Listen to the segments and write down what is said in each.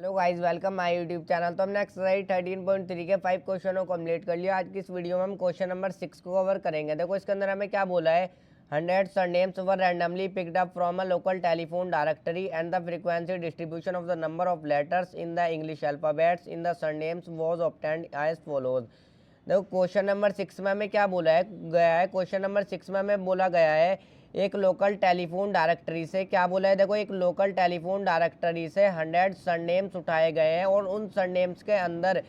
Hello guys, welcome my YouTube channel. तो हमने exercise 13.3 के 5 क्वेश्चनों को कंप्लीट कर लिया। आज की इस वीडियो में हम क्वेश्चन नंबर 6 को कवर करेंगे। देखो इसके अंदर हमें क्या बोला है, 100 surnames were randomly picked up from a local telephone directory and the frequency distribution of the number of letters in the English alphabets in the surnames was obtained as follows. देखो question number 6 में हमें क्या बोला है गया है, question number 6 में हमें बोला गया है एक लोकल टेलीफोन डायरेक्टरी से क्या बोला है। देखो एक लोकल टेलीफोन डायरेक्टरी से 100 सरनेम्स उठाए गए हैं और उन सरनेम्स के अंदर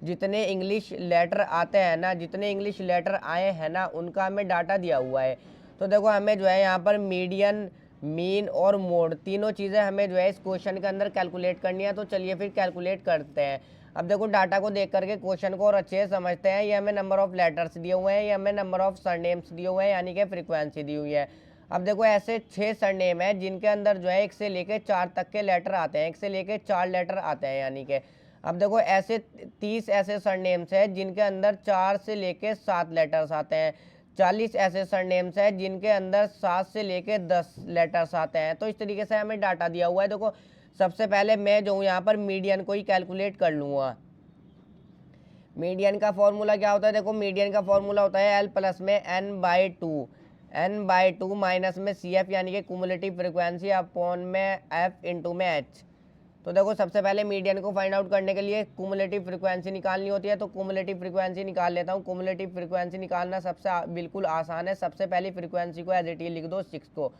जितने इंग्लिश लेटर आते हैं ना, जितने इंग्लिश लेटर आए हैं ना, उनका हमें डाटा दिया हुआ है। तो देखो हमें जो है यहाँ पर मीडियन, मीन और मोड तीनों चीज़ें हमें जो है इस क्वेश्चन के अंदर कैलकुलेट करनी है। तो चलिए फिर कैलकुलेट करते हैं। अब देखो डाटा को देख करके क्वेश्चन को और अच्छे से समझते हैं। ये हमें नंबर ऑफ लेटर्स दिए हुए हैं, ये हमें नंबर ऑफ सरनेम्स दिए हुए हैं, यानी कि फ्रीक्वेंसी दी हुई है। अब देखो ऐसे 6 सरनेम है जिनके अंदर जो है 1 से लेके 4 तक के लेटर आते हैं, 1 से लेके 4 लेटर आते हैं, यानी कि अब देखो ऐसे 30 ऐसे सरनेम्स है जिनके अंदर 4 से लेके 7 लेटर्स आते हैं, 40 ऐसे सरनेम्स है जिनके अंदर 7 से लेके 10 लेटर्स आते हैं। तो इस तरीके से हमें डाटा दिया हुआ है। देखो सबसे पहले मैं जो हूँ यहाँ पर मीडियन को ही कैलकुलेट कर लूँगा। मीडियन का फॉर्मूला क्या होता है, देखो मीडियन का फॉर्मूला होता है एल प्लस में n/2 माइनस में सी एफ, यानी कि कुमुलेटिव फ्रिक्वेंसी अपॉन में एफ इंटू में एच। तो देखो सबसे पहले मीडियन को फाइंड आउट करने के लिए कुमुलेटिव फ्रिक्वेंसी निकालनी होती है। तो कुमुलेटिव फ्रिक्वेंसी निकाल लेता हूँ। कुमुलेटिव फ्रिक्वेंसी निकालना बिल्कुल आसान है। सबसे पहली फ्रिक्वेंसी को एज इट इज लिख दो 6 को,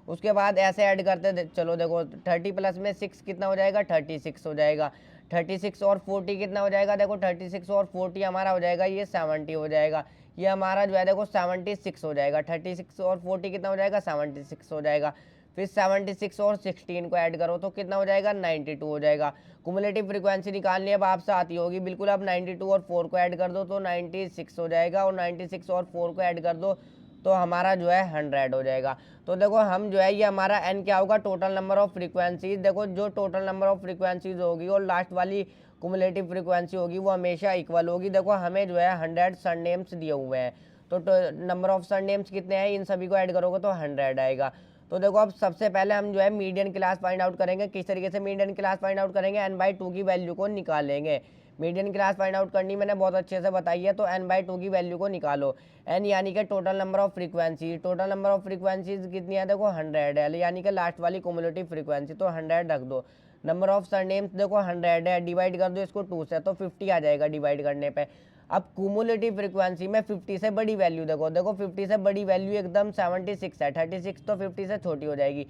उसके बाद ऐसे ऐड करते चलो। देखो 30 प्लस में 6 कितना हो जाएगा, 36 हो जाएगा। 36 और 40 कितना हो जाएगा, देखो 36 और 40 हमारा हो जाएगा ये 70 हो जाएगा। ये हमारा जो है देखो 76 हो जाएगा। 36 और 40 कितना हो जाएगा, 76 हो जाएगा। फिर 76 और 16 को ऐड करो तो कितना हो जाएगा, 92 हो जाएगा। कुमुलेटिव फ्रीक्वेंसी निकालनी अब आपसे आती होगी बिल्कुल। अब 92 और 4 को ऐड कर दो तो 96 हो जाएगा, और 96 और 4 को ऐड कर दो तो हमारा जो है 100 हो जाएगा। तो देखो हम जो है ये हमारा n क्या होगा, टोटल नंबर ऑफ फ्रीक्वेंसीज। देखो जो टोटल नंबर ऑफ फ्रीक्वेंसीज होगी और लास्ट वाली कुमुलेटिव फ्रीक्वेंसी होगी वो हमेशा इक्वल होगी। देखो हमें जो है 100 सरनेम्स दिए हुए हैं, तो नंबर ऑफ सरनेम्स कितने हैं, इन सभी को ऐड करोगे तो 100 आएगा। तो देखो अब सबसे पहले हम जो है मीडियन क्लास फाइंड आउट करेंगे। किस तरीके से मीडियन क्लास फाइंड आउट करेंगे, n/2 की वैल्यू को निकालेंगे। मीडियन क्लास फाइंड आउट करनी मैंने बहुत अच्छे से बताई है। तो n/2 की वैल्यू को निकालो। n यानी कि total number of frequency, total number of frequencies कितनी है, देखो 100 है, यानी कि लास्ट वाली कुमुलेटिव फ्रीक्वेंसी, तो 100 रख दो। नंबर ऑफ सरनेम्स देखो 100 है, डिवाइड कर दो इसको 2 से तो 50 आ जाएगा डिवाइड करने पे। अब कुमुलेटिव फ्रीक्वेंसी में 50 से बड़ी वैल्यू देखो 50 से बड़ी वैल्यू एकदम 76 है। 36 तो 50 से छोटी हो जाएगी।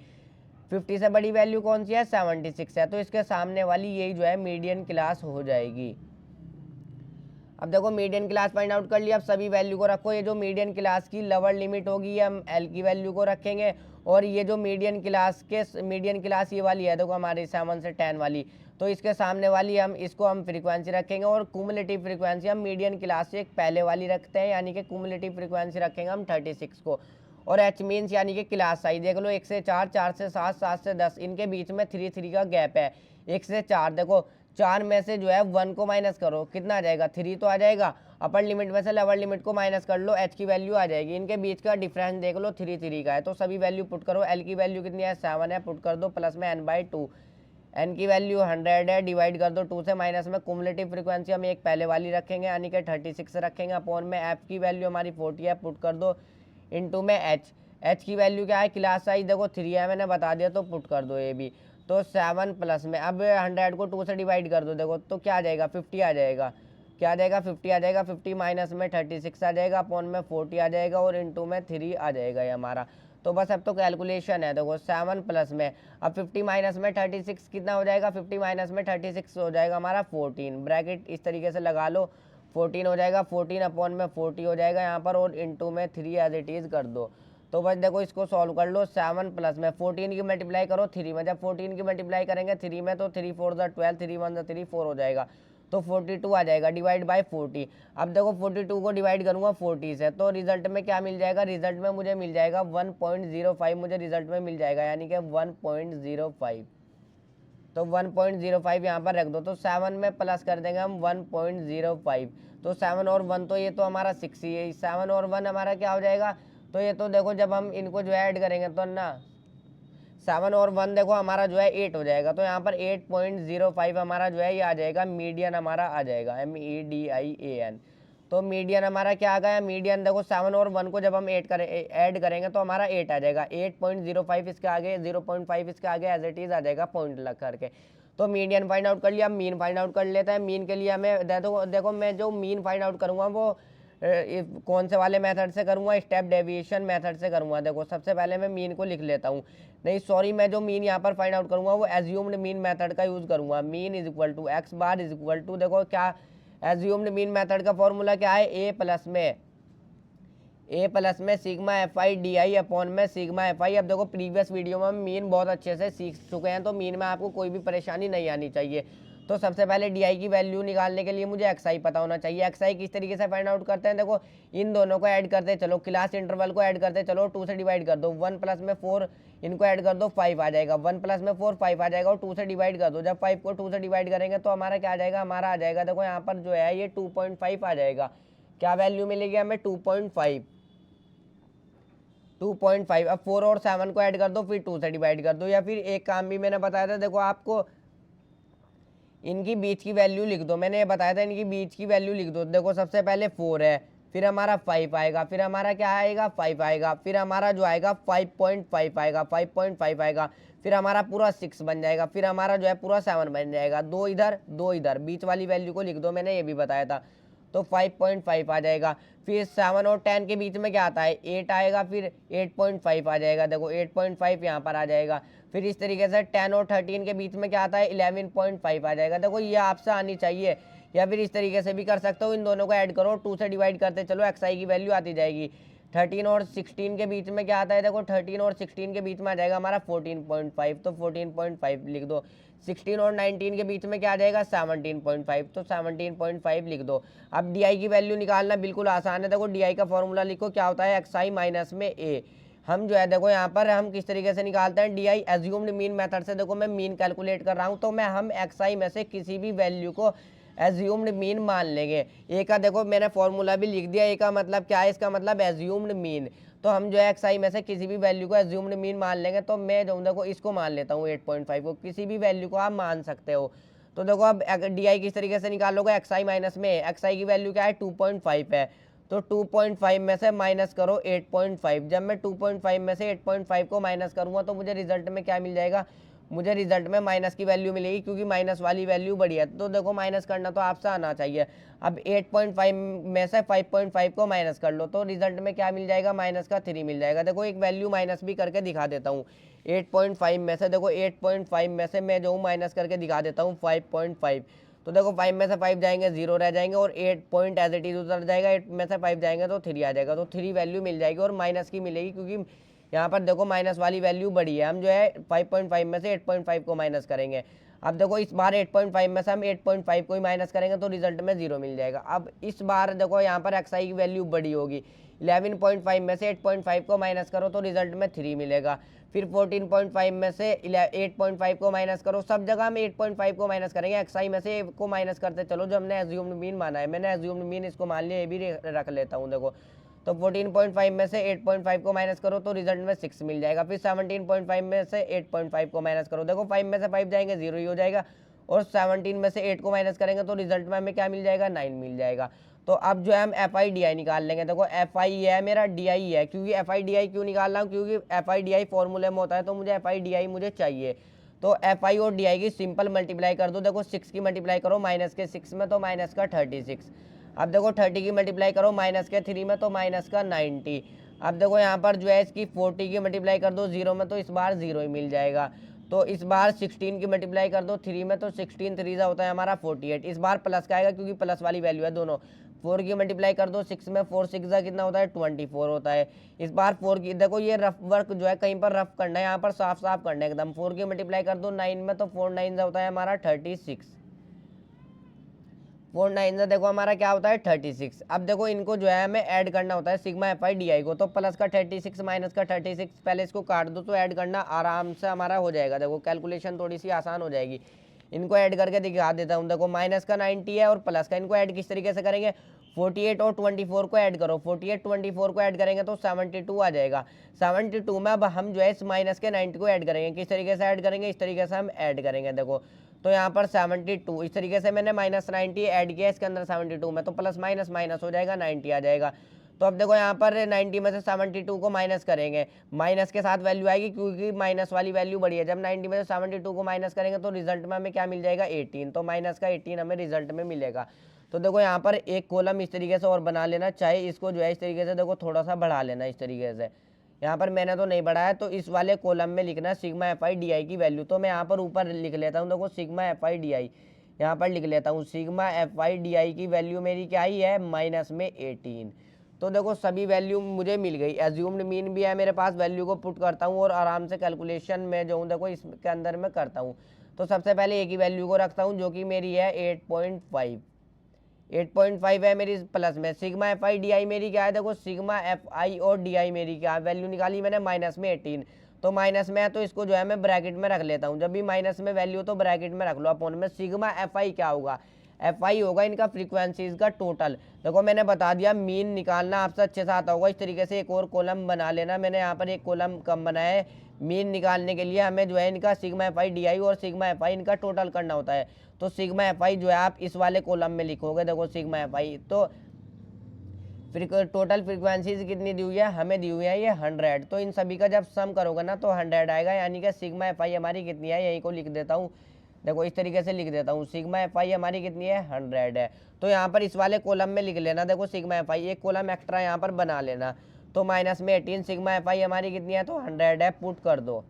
50 से बड़ी वैल्यू कौन सी है, 76 है। तो इसके सामने वाली यही जो है मीडियन क्लास हो जाएगी। अब देखो मीडियन क्लास फाइंड आउट कर लिया। अब सभी वैल्यू को रखो। ये जो मीडियन क्लास की लोअर लिमिट होगी ये हम एल की वैल्यू को रखेंगे, और ये जो मीडियन क्लास ये वाली है देखो हमारी 7 से 10 वाली, तो इसके सामने वाली हम फ्रीक्वेंसी रखेंगे। और कुमुलेटिव फ्रीक्वेंसी हम मीडियन क्लास से एक पहले वाली रखते हैं, यानी कि कुमुलेटिव फ्रीक्वेंसी रखेंगे हम 36 को। और एच मीन्स यानी कि क्लास साइज देख लो, 1 से 4, 4 से 7, 7 से 10, इनके बीच में 3 का गैप है। 1 से 4 देखो 4 में से जो है 1 को माइनस करो, कितना आ जाएगा, 3 तो आ जाएगा। अपर लिमिट में से लोअर लिमिट को माइनस कर लो, एच की वैल्यू आ जाएगी। इनके बीच का डिफरेंस देख लो 3 का है। तो सभी वैल्यू पुट करो। एल की वैल्यू कितनी है, 7 है, पुट कर दो, प्लस में n/2। एन की वैल्यू 100 है, डिवाइड कर दो 2 से, माइनस में कुमुलेटिव फ्रीक्वेंसी हम एक पहले वाली रखेंगे यानी कि 36 रखेंगे, अपॉन में एफ की वैल्यू हमारी 40 है, पुट कर दो, इंटू में एच की वैल्यू क्या है, क्लास साइज देखो 3 है, मैंने बता दिया, तो पुट कर दो ये भी। तो 7 प्लस में अब 100 को 2 से डिवाइड कर दो, देखो तो क्या आ जाएगा, 50 आ जाएगा। क्या आ जाएगा, 50 आ जाएगा। 50 माइनस में 36 आ जाएगा, अपॉन में 40 आ जाएगा, और इंटू में 3 आ जाएगा ये हमारा। तो बस अब तो कैलकुलेशन है। देखो 7 प्लस में अब 50 माइनस में 36 कितना हो जाएगा, 50 माइनस में 36 हो जाएगा हमारा 14। ब्रैकेट इस तरीके से लगा लो, 14 हो जाएगा। 14 अपॉन में 40 हो जाएगा यहाँ पर, और इंटू में 3 एज इट इज़ कर दो। तो बस देखो इसको सॉल्व कर लो। 7 प्लस में 14 की मल्टीप्लाई करो 3 में, जब 14 की मल्टीप्लाई करेंगे 3 में तो 3 4 12, 3 1 3 4 हो जाएगा, तो 42 आ जाएगा, डिवाइड बाय 40। अब देखो 42 को डिवाइड करूंगा 40 से, तो रिजल्ट में क्या मिल जाएगा, रिजल्ट में मुझे मिल जाएगा 1.05, मुझे रिजल्ट में मिल जाएगा, यानी कि 1.05। तो 1.05 यहाँ पर रख दो। तो 7 में प्लस कर देंगे हम 1.05, तो 7 और 1 तो ये तो हमारा 6 ही है। 7 और 1 हमारा क्या हो जाएगा, तो ये तो देखो जब हम इनको जो ऐड करेंगे तो ना 7 और 1 देखो हमारा जो है 8 हो जाएगा। तो यहाँ पर 8.05 हमारा जो है ये आ जाएगा, मीडियन हमारा आ जाएगा, MEDIAN। तो मीडियन हमारा क्या आ गया, मीडियन देखो 7 और 1 को जब हम ऐड करेंगे तो हमारा 8 आ जाएगा। 8.05 इसके आगे, 0.5 इसके आगे एज इट इज आ जाएगा पॉइंट लग करके। तो मीडियन फाइंड आउट कर लिया, मीन फाइंड आउट कर लेते हैं। मीन के लिए हमें देखो मैं जो मीन फाइंड आउट करूँगा वो कौन से वाले मेथड से करूँगा, स्टेप डेविएशन मेथड से करूँगा। देखो सबसे पहले मैं मीन को लिख लेता हूँ, नहीं सॉरी, मैं जो मीन यहाँ पर फाइंड आउट करूँगा वो एज्यूम्ड मीन मेथड का यूज़ करूँगा। Mean is equal to X bar is equal to, देखो क्या एज्यूम्ड मीन मेथड का फॉर्मूला क्या है, ए प्लस में सिग्मा FI DI अपॉन में सिग्मा FI। अब देखो प्रीवियस वीडियो में हम मीन बहुत अच्छे से सीख चुके हैं, तो मीन में आपको कोई भी परेशानी नहीं आनी चाहिए। तो सबसे पहले DI की वैल्यू निकालने के लिए मुझे XI पता होना चाहिए। XI किस तरीके से फाइंड आउट करते हैं, देखो इन दोनों को ऐड करते चलो, क्लास इंटरवल को ऐड करते चलो, 2 से डिवाइड कर दो, 1 प्लस में 4 इनको ऐड कर दो, 5 आ जाएगा, 1 प्लस में 4 5 आ जाएगा, और 2 से डिवाइड कर दो। जब 5 को 2 से डिवाइड करेंगे तो हमारा क्या आ जाएगा, हमारा आ जाएगा देखो यहाँ पर जो है ये 2.5 आ जाएगा। क्या वैल्यू मिलेगी हमें, 2.5। अब 4 और 7 को ऐड कर दो, फिर 2 से डिवाइड कर दो, या फिर एक काम भी मैंने बताया था, देखो आपको इनकी बीच की वैल्यू लिख दो। मैंने ये बताया था इनकी बीच की वैल्यू लिख दो। देखो सबसे पहले 4 है, फिर हमारा 5 आएगा, फिर हमारा क्या आएगा 5 आएगा, फिर हमारा जो आएगा 5.5 आएगा, 5.5 आएगा, फिर हमारा पूरा 6 बन जाएगा, फिर हमारा जो है पूरा 7 बन जाएगा। 2 इधर 2 इधर, बीच वाली वैल्यू को लिख दो, मैंने ये भी बताया था। तो 5.5 आ जाएगा। फिर 7 और 10 के बीच में क्या आता है, 8 आएगा, फिर 8.5 आ जाएगा। देखो 8.5 यहाँ पर आ जाएगा। फिर इस तरीके से 10 और 13 के बीच में क्या आता है, 11.5 आ जाएगा। देखो ये आपसे आनी चाहिए, या फिर इस तरीके से भी कर सकते हो, इन दोनों को ऐड करो, 2 से डिवाइड करते चलो, XI की वैल्यू आती जाएगी। 13 और 16 के बीच में क्या आता है, देखो 13 और 16 के बीच में आ जाएगा हमारा 14.5, तो 14.5 लिख दो। 16 और 19 के बीच में क्या आ जाएगा 17.5, तो 17.5 लिख दो। अब DI की वैल्यू निकालना बिल्कुल आसान है। देखो DI का फॉर्मूला लिखो, क्या होता है, XI माइनस में A। हम जो है देखो यहाँ पर हम किस तरीके से निकालते हैं, DI एज्यूम्ड मीन मेथड से। देखो मैं मीन कैलकुलेट कर रहा हूँ, तो हम XI में से किसी भी वैल्यू को एज्यूम्ड मीन मान लेंगे। ए का देखो मैंने फॉर्मूला भी लिख दिया, ए का मतलब क्या है, इसका मतलब एज्यूम्ड मीन। तो हम जो है XI में से किसी भी वैल्यू को एज्यूम्ड मीन मान लेंगे। तो मैं जो देखो इसको मान लेता हूँ 8.5 को, किसी भी वैल्यू को आप मान सकते हो। तो देखो अब DI किस तरीके से निकालोगे, XI माइनस में XI की वैल्यू क्या है 2.5 है, तो 2.5 में से माइनस करो 8.5। जब मैं 2.5 में से 8.5 को माइनस करूँगा तो मुझे रिजल्ट में क्या मिल जाएगा, मुझे रिजल्ट में माइनस की वैल्यू मिलेगी, क्योंकि माइनस वाली वैल्यू बड़ी है। तो देखो माइनस करना तो आपसे आना चाहिए। अब 8.5 में से 5.5 को माइनस कर लो, तो रिजल्ट में क्या मिल जाएगा, माइनस का 3 मिल जाएगा। देखो एक वैल्यू माइनस भी करके दिखा देता हूँ। 8.5 में से देखो 8.5 में से मैं जो माइनस करके दिखा देता हूँ 5.5। तो देखो 5 में से 5 जाएंगे 0 रह जाएंगे, और 8 पॉइंट एज इट इज उतर जाएगा। 8 में से 5 जाएंगे तो 3 आ जाएगा। तो 3 वैल्यू मिल जाएगी, और माइनस की मिलेगी, क्योंकि यहाँ पर देखो माइनस वाली वैल्यू बड़ी है। हम जो है 5.5 में से 8.5 को माइनस करेंगे। अब देखो इस बार 8.5 में से हम 8.5 को ही माइनस करेंगे, तो रिजल्ट में 0 मिल जाएगा। अब इस बार देखो यहाँ पर XI की वैल्यू बड़ी होगी। 11.5 में से 8.5 को माइनस करो तो रिजल्ट में 3 मिलेगा। फिर 14.5 में से 8.5 को माइनस करो, सब जगह हम 8.5 को माइनस करेंगे। XI में से को माइनस करते चलो, जो हमने एज्यूम्ड मीन माना है। मैंने एज्यूम्ड मीन इसको मान लिया, ये भी रख लेता हूँ। देखो तो 14.5 में से 8.5 को माइनस करो तो रिजल्ट में 6 मिल जाएगा। फिर 17.5 में से 8.5 को माइनस करो, देखो 5 में से 5 जाएंगे 0 ही हो जाएगा, और 17 में से 8 को माइनस करेंगे तो रिजल्ट में हमें क्या मिल जाएगा, 9 मिल जाएगा। तो अब जो है हम FI DI निकाल लेंगे। देखो FI है मेरा, DI है, क्योंकि FI DI क्यों निकाल रहा हूँ, क्योंकि FI DI फॉर्मूले में होता है, तो मुझे FI DI मुझे चाहिए। तो FI और DI की सिंपल मल्टीप्लाई कर दो। देखो 6 की मल्टीप्लाई करो माइनस के 6 में, तो माइनस का 36। अब देखो 30 की मल्टीप्लाई करो माइनस के 3 में, तो माइनस का 90। अब देखो यहाँ पर जो है इसकी 40 की मल्टीप्लाई कर दो 0 में, तो इस बार 0 ही मिल जाएगा। तो इस बार 16 की मल्टीप्लाई कर दो 3 में, तो 16 3 होता है हमारा 48। इस बार प्लस का आएगा, क्योंकि प्लस वाली वैल्यू है दोनों। 4 की मल्टीप्लाई कर दो 6 में, 4 6 कितना होता है 24 होता है। इस बार 4 की देखो ये रफ वर्क जो है कहीं पर रफ करना है, यहाँ पर साफ साफ करना है एकदम। 4 की मल्टीप्लाई कर दो 9 में, तो 4 9 होता है हमारा 36। 4 9 देखो हमारा क्या होता है 36। अब देखो इनको जो है हमें ऐड करना होता है सिग्मा FI DI को। तो प्लस का 36 माइनस का 36, पहले इसको काट दो तो ऐड करना आराम से हमारा हो जाएगा। देखो कैलकुलेशन थोड़ी सी आसान हो जाएगी। इनको ऐड करके दिखा देता हूँ। देखो माइनस का 90 है और प्लस का, इनको ऐड किस तरीके से करेंगे, 48 और 24 को ऐड करो, 48 24 को ऐड करेंगे तो 72 आ जाएगा। 72 में अब हम जो है इस माइनस के 90 को ऐड करेंगे। किस तरीके से ऐड करेंगे, इस तरीके से हम ऐड करेंगे। देखो तो यहाँ पर 72 इस तरीके से मैंने -90 ऐड किया इसके अंदर 72 में, तो प्लस माइनस माइनस हो जाएगा, 90 आ जाएगा। तो अब देखो यहाँ पर 90 में से 72 को माइनस करेंगे, माइनस के साथ वैल्यू आएगी क्योंकि माइनस वाली वैल्यू बड़ी है। जब 90 में से 72 को माइनस करेंगे तो रिजल्ट में हमें क्या मिल जाएगा, 18। तो माइनस का 18 हमें रिजल्ट में मिलेगा। तो देखो यहाँ पर एक कॉलम इस तरीके से और बना लेना, चाहे इसको जो है इस तरीके से देखो थोड़ा सा बढ़ा लेना इस तरीके से। यहाँ पर मैंने तो नहीं बढ़ाया, तो इस वाले कॉलम में लिखना sigma F I D I की वैल्यू। तो मैं यहाँ पर ऊपर लिख लेता हूँ, देखो sigma F I D I यहाँ पर लिख लेता हूँ। Sigma F I D I की वैल्यू मेरी क्या ही है, माइनस में 18। तो देखो सभी वैल्यू मुझे मिल गई, एज्यूम्ड मीन भी है मेरे पास। वैल्यू को पुट करता हूँ और आराम से कैलकुलेशन में जो हूँ देखो इसके अंदर में करता हूँ। तो सबसे पहले एक ही वैल्यू को रखता हूँ जो कि मेरी है 8.5 है मेरी प्लस में। Sigma F I D I मेरी क्या है, देखो सिग्मा एफ आई और डी आई मेरी क्या है, वैल्यू निकाली मैंने माइनस में 18। तो माइनस में है तो इसको जो है मैं ब्रैकेट में रख लेता हूँ। जब भी माइनस में वैल्यू तो ब्रैकेट में रख लो अपॉन में। सिग्मा एफ आई क्या होगा, एफ आई होगा इनका फ्रीक्वेंसीज का टोटल। देखो मैंने बता दिया, मीन निकालना आपसे अच्छे से आता होगा। इस तरीके से एक और कॉलम बना लेना। मैंने यहाँ पर एक कॉलम कम बनाया है। मीन निकालने के लिए हमें जो है इनका sigma F I D I और सिग्मा एफ आई इनका टोटल करना होता है। तो सिग्मा एफ आई जो है आप इस वाले कॉलम में लिखोगे। देखो सिग्मा एफ आई, तो फिर टोटल फ्रीक्वेंसीज कितनी दी हुई है, हमें दी हुई है ये 100। तो इन सभी का जब सम करोगे ना तो 100 आएगा, यानी कि सिग्मा एफ आई हमारी कितनी है, यहीं को लिख देता हूँ। देखो इस तरीके से लिख देता हूँ, सिग्मा एफ आई हमारी कितनी है, 100 है। तो यहाँ पर इस वाले कॉलम में लिख लेना। देखो सिग्मा एफ आई एक कॉलम एक्स्ट्रा यहाँ पर बना लेना। तो माइनस में 18 सिग्मा एफ आई हमारी कितनी है, तो 100 है, पुट कर दो।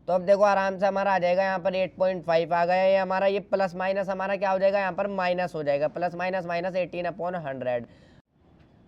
तो अब देखो आराम से हमारा आ जाएगा यहाँ पर 8.5 आ गया। ये हमारा ये प्लस माइनस हमारा क्या हो जाएगा, यहाँ पर माइनस हो जाएगा। Plus minus minus 18/100।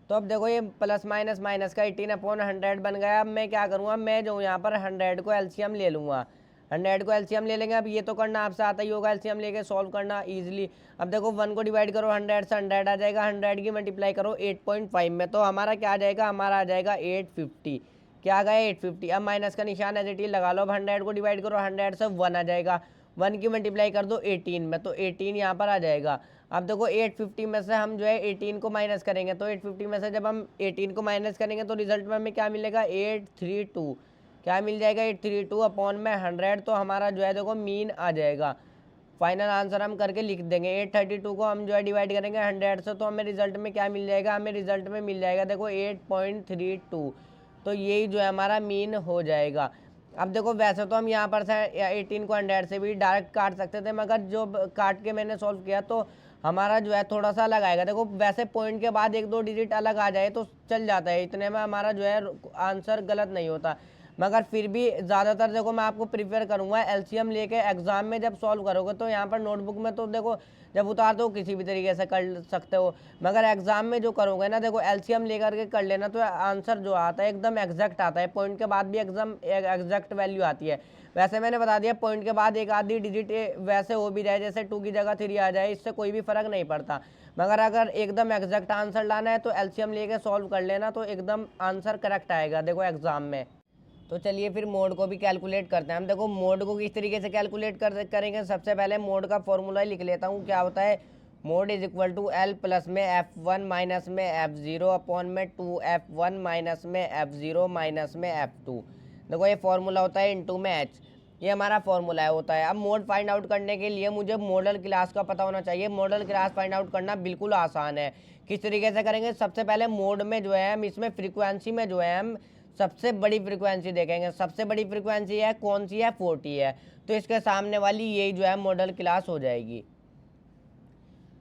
तो अब देखो ये प्लस माइनस माइनस का 18/100 बन गया। अब मैं क्या करूँगा, मैं जो यहाँ पर 100 को एलसीएम ले लूँगा। 100 को एलसीएम ले लेंगे। अब ये तो करना आपसे आता ही होगा, एलसीएम लेके सॉल्व करना इजीली। अब देखो 1 को डिवाइड करो 100 से, 100 आ जाएगा। 100 की मल्टीप्लाई करो 8.5 में, तो हमारा क्या आ जाएगा, हमारा आ जाएगा 850। क्या आ गया, 850। अब माइनस का निशान एज इट इज लगा लो। अब 100 को डिवाइड करो 100 से, 1 आ जाएगा। 1 की मल्टीप्लाई कर दो 18 में, तो 18 यहाँ पर आ जाएगा। अब देखो 850 में से हम जो है 18 को माइनस करेंगे, तो 850 में से जब हम 18 को माइनस करेंगे तो रिजल्ट में हमें क्या मिलेगा, 832। क्या मिल जाएगा, 832 अपॉन में 100। तो हमारा जो है देखो मीन आ जाएगा। फाइनल आंसर हम करके लिख देंगे। 832 को हम जो है डिवाइड करेंगे 100 से, तो हमें रिजल्ट में क्या मिल जाएगा, हमें रिजल्ट में मिल जाएगा देखो 8.32। तो यही जो है हमारा मीन हो जाएगा। अब देखो वैसे तो हम यहाँ पर से 18 को 100 से भी डायरेक्ट काट सकते थे, मगर जो काट के मैंने सॉल्व किया तो हमारा जो है थोड़ा सा अलग आएगा। देखो वैसे पॉइंट के बाद 1-2 डिजिट अलग आ जाए तो चल जाता है, इतने में हमारा जो है आंसर गलत नहीं होता। मगर फिर भी ज़्यादातर देखो मैं आपको प्रिफेयर करूँगा एलसीएम लेके एग्जाम में जब सॉल्व करोगे तो यहाँ पर नोटबुक में तो देखो जब उतारते हो किसी भी तरीके से कर सकते हो, मगर एग्जाम में जो करोगे ना देखो एलसीएम लेकर के कर लेना, तो आंसर जो आता है एकदम एग्जैक्ट आता है। पॉइंट के बाद भी एकदम एग्जैक्ट वैल्यू आती है। वैसे मैंने बता दिया पॉइंट के बाद एक आधी डिजिट वैसे हो भी जाए, जैसे 2 की जगह 3 आ जाए, इससे कोई भी फर्क नहीं पड़ता। मगर अगर एकदम एग्जैक्ट आंसर लाना है तो एलसीएम लेके सॉल्व कर लेना, तो एकदम आंसर करेक्ट आएगा देखो एग्जाम में। तो चलिए फिर मोड को भी कैलकुलेट करते हैं हम। देखो मोड को किस तरीके से कैलकुलेट करेंगे, सबसे पहले मोड का फॉर्मूला लिख लेता हूँ। क्या होता है, mode is equal to L plus में F1 माइनस में F0 अपॉन में 2F1 माइनस में F0 माइनस में F2। देखो ये फॉर्मूला होता है इनटू में H, ये हमारा फॉर्मूला होता है। अब मोड फाइंड आउट करने के लिए मुझे मॉडल क्लास का पता होना चाहिए। मॉडल क्लास फाइंड आउट करना बिल्कुल आसान है। किस तरीके से करेंगे, सबसे पहले मोड में जो है हम इसमें फ्रीक्वेंसी में जो है हम सबसे बड़ी फ्रीक्वेंसी देखेंगे। सबसे बड़ी फ्रीक्वेंसी है कौन सी है, 40 है, तो इसके सामने वाली यही जो है मॉडल क्लास हो जाएगी।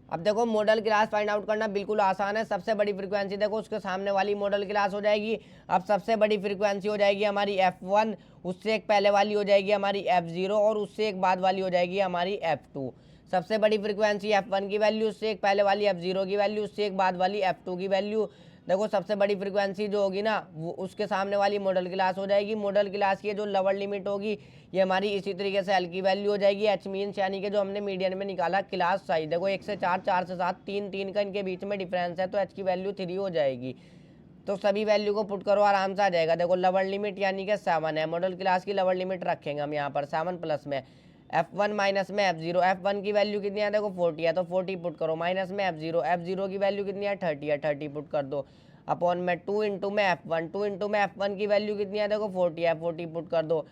अब देखो मॉडल क्लास फाइंड आउट करना बिल्कुल आसान है। सबसे बड़ी फ्रीक्वेंसी देखो उसके सामने वाली मॉडल क्लास हो जाएगी। अब सबसे बड़ी फ्रीक्वेंसी हो जाएगी हमारी F1, उससे एक पहले वाली हो जाएगी हमारी F0 और उससे एक बाद वाली हो जाएगी हमारी F2। सबसे बड़ी फ्रीक्वेंसी F1 की वैल्यू, उससे एक पहले वाली F0 की वैल्यू, उससे एक बाद वाली F2 की वैल्यू। देखो सबसे बड़ी फ्रीक्वेंसी जो होगी ना वो उसके सामने वाली मॉडल क्लास हो जाएगी। मॉडल क्लास की जो लोअर लिमिट होगी ये हमारी इसी तरीके से एल की वैल्यू हो जाएगी। एच मीन्स यानी कि जो हमने मीडियन में निकाला क्लास साइज, देखो 1 से 4, 4 से 7, 3 का इनके बीच में डिफरेंस है, तो एच की वैल्यू 3 हो जाएगी। तो सभी वैल्यू को पुट करो आराम से आ जाएगा। देखो लोअर लिमिट यानी कि 7 है, मॉडल क्लास की लोअर लिमिट रखेंगे हम यहाँ पर 7 प्लस में F1 माइनस में F0, F1 की वैल्यू कितनी है देखो 40 है तो 40 पुट करो, माइनस में F0, F0 की वैल्यू कितनी है 30 है, 30 पुट कर दो, अपॉन में 2 इंटू में F1, 2 इंटू में F1 की वैल्यू कितनी है देखो 40 है, 40 पुट कर दो,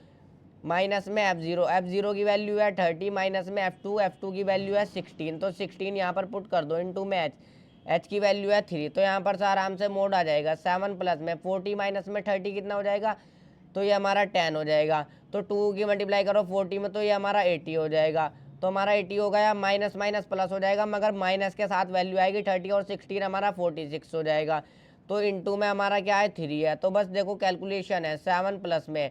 माइनस में F0, F0 की वैल्यू है 30, माइनस में F2, F2 की वैल्यू है 16, तो 16 यहाँ पर पुट कर दो, इंटू में H की वैल्यू है 3, तो यहाँ पर आराम से मोड आ जाएगा 7 प्लस में 40 माइनस में 30 कितना हो जाएगा, तो ये हमारा 10 हो जाएगा, तो 2 की मल्टीप्लाई करो 40 में तो ये हमारा 80 हो जाएगा, तो हमारा 80 हो गया, माइनस माइनस प्लस हो जाएगा, मगर माइनस के साथ वैल्यू आएगी 30 और 16 हमारा 46 हो जाएगा, तो इंटू में हमारा क्या है 3 है, तो बस देखो कैलकुलेशन है 7 प्लस में,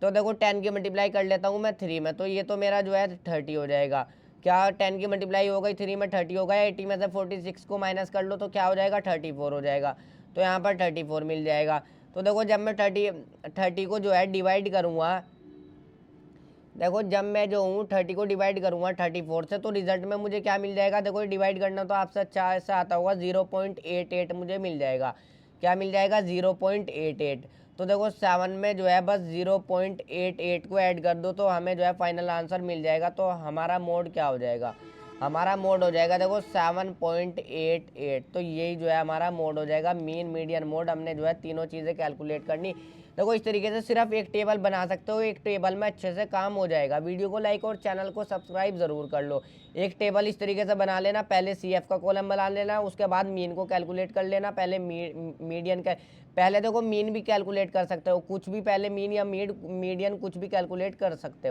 तो देखो 10 की मल्टीप्लाई कर लेता हूँ मैं 3 में, तो ये तो मेरा जो है 30 हो जाएगा, क्या 10 की मल्टीप्लाई हो गई 3 में 30 हो गया, 80 में से 46 को माइनस कर लो तो क्या हो जाएगा 34 हो जाएगा, तो यहाँ पर 34 मिल जाएगा। तो देखो जब मैं 30 को जो है डिवाइड करूँगा, देखो जब मैं जो हूँ 30 को डिवाइड करूँगा 34 से, तो रिजल्ट में मुझे क्या मिल जाएगा, देखो डिवाइड करना तो आपसे अच्छा ऐसा आता होगा 0.88 मुझे मिल जाएगा, क्या मिल जाएगा 0.88, तो देखो 7 में जो है बस 0.88 को ऐड कर दो तो हमें जो है फाइनल आंसर मिल जाएगा, तो हमारा मोड क्या हो जाएगा, हमारा मोड हो जाएगा देखो 7.88, तो यही जो है हमारा मोड हो जाएगा मीन मीडियन मोड। हमने जो है तीनों चीज़ें कैलकुलेट करनी, देखो इस तरीके से सिर्फ एक टेबल बना सकते हो, एक टेबल में अच्छे से काम हो जाएगा। वीडियो को लाइक और चैनल को सब्सक्राइब ज़रूर कर लो। एक टेबल इस तरीके से बना लेना, पहले CF का कॉलम बना लेना, उसके बाद मीन को कैलकुलेट कर लेना, पहले मीडियन का, पहले देखो मीन भी कैलकुलेट कर सकते हो कुछ भी, पहले मीन या मीडियन कुछ भी कैलकुलेट कर सकते हो।